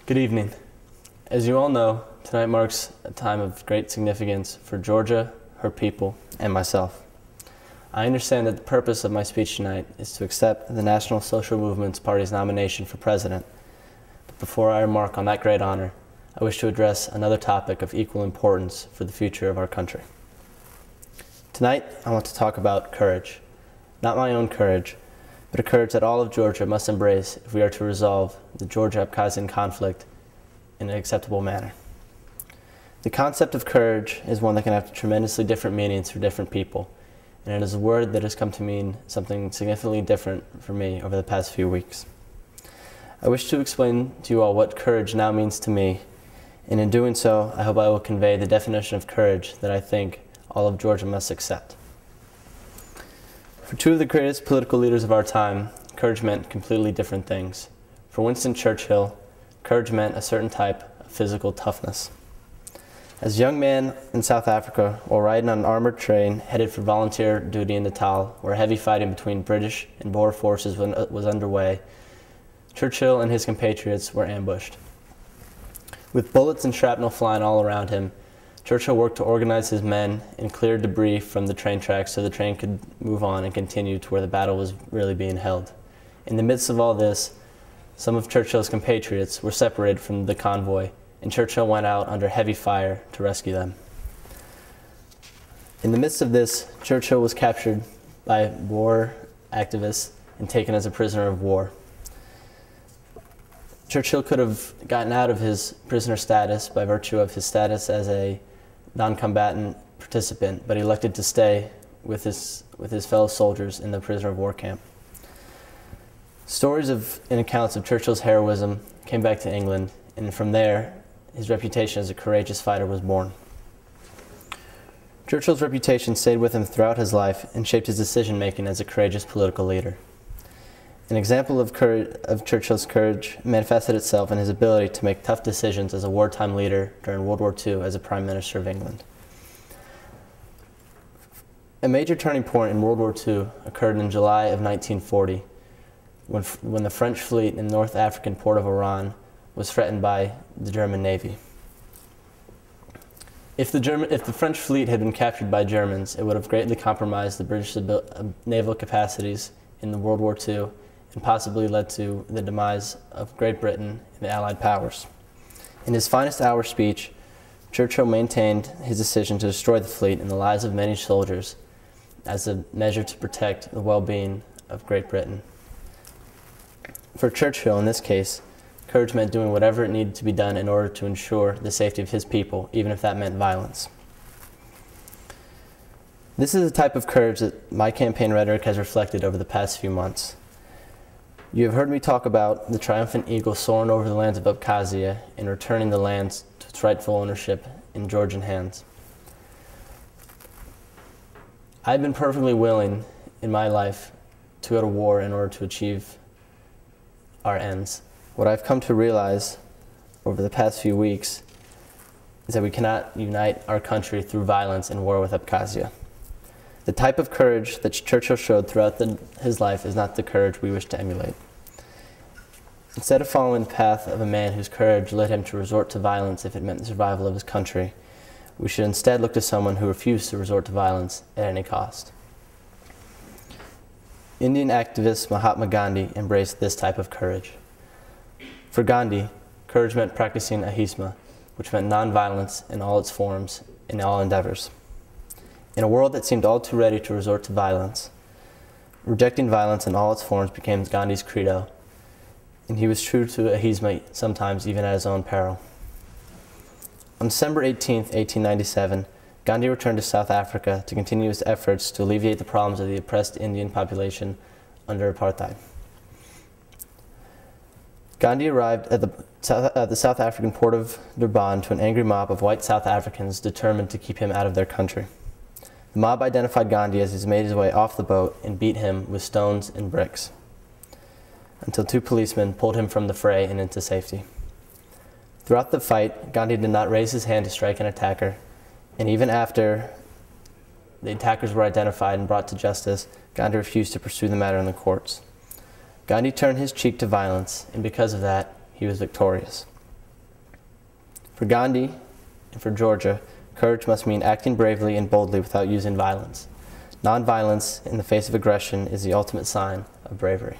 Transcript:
Good evening. As you all know, tonight marks a time of great significance for Georgia, her people, and myself. I understand that the purpose of my speech tonight is to accept the National Social Movements Party's nomination for president. But before I remark on that great honor, I wish to address another topic of equal importance for the future of our country. Tonight, I want to talk about courage. Not my own courage, but a courage that all of Georgia must embrace if we are to resolve the Georgia-Abkhazian conflict in an acceptable manner. The concept of courage is one that can have tremendously different meanings for different people, and it is a word that has come to mean something significantly different for me over the past few weeks. I wish to explain to you all what courage now means to me, and in doing so, I hope I will convey the definition of courage that I think all of Georgia must accept. For two of the greatest political leaders of our time, courage meant completely different things. For Winston Churchill, courage meant a certain type of physical toughness. As a young man in South Africa, while riding on an armored train headed for volunteer duty in Natal, where heavy fighting between British and Boer forces was underway, Churchill and his compatriots were ambushed. With bullets and shrapnel flying all around him, Churchill worked to organize his men and clear debris from the train tracks so the train could move on and continue to where the battle was really being held. In the midst of all this, some of Churchill's compatriots were separated from the convoy, and Churchill went out under heavy fire to rescue them. In the midst of this, Churchill was captured by war activists and taken as a prisoner of war. Churchill could have gotten out of his prisoner status by virtue of his status as a non-combatant participant, but he elected to stay with his fellow soldiers in the prisoner of war camp. Stories and accounts of Churchill's heroism came back to England, and from there, his reputation as a courageous fighter was born. Churchill's reputation stayed with him throughout his life and shaped his decision-making as a courageous political leader. An example of Churchill's courage manifested itself in his ability to make tough decisions as a wartime leader during World War II as a Prime Minister of England. A major turning point in World War II occurred in July of 1940, when the French fleet in the North African port of Oran was threatened by the German Navy. If the French fleet had been captured by Germans, it would have greatly compromised the British naval capacities in the World War II and possibly led to the demise of Great Britain and the Allied powers. In his finest hour speech, Churchill maintained his decision to destroy the fleet and the lives of many soldiers as a measure to protect the well-being of Great Britain. For Churchill, in this case, courage meant doing whatever it needed to be done in order to ensure the safety of his people, even if that meant violence. This is the type of courage that my campaign rhetoric has reflected over the past few months. You have heard me talk about the triumphant eagle soaring over the lands of Abkhazia and returning the lands to its rightful ownership in Georgian hands. I've been perfectly willing in my life to go to war in order to achieve our ends. What I've come to realize over the past few weeks is that we cannot unite our country through violence and war with Abkhazia. The type of courage that Churchill showed throughout his life is not the courage we wish to emulate. Instead of following the path of a man whose courage led him to resort to violence if it meant the survival of his country, we should instead look to someone who refused to resort to violence at any cost. Indian activist Mahatma Gandhi embraced this type of courage. For Gandhi, courage meant practicing ahimsa, which meant nonviolence in all its forms, in all endeavors. In a world that seemed all too ready to resort to violence, rejecting violence in all its forms became Gandhi's credo, and he was true to ahimsa sometimes even at his own peril. On December 18, 1897, Gandhi returned to South Africa to continue his efforts to alleviate the problems of the oppressed Indian population under apartheid. Gandhi arrived at the South African port of Durban to an angry mob of white South Africans determined to keep him out of their country. The mob identified Gandhi as he made his way off the boat and beat him with stones and bricks until two policemen pulled him from the fray and into safety. Throughout the fight, Gandhi did not raise his hand to strike an attacker, and even after the attackers were identified and brought to justice, Gandhi refused to pursue the matter in the courts. Gandhi turned his cheek to violence, and because of that, he was victorious. For Gandhi and for Georgia, courage must mean acting bravely and boldly without using violence. Nonviolence in the face of aggression is the ultimate sign of bravery.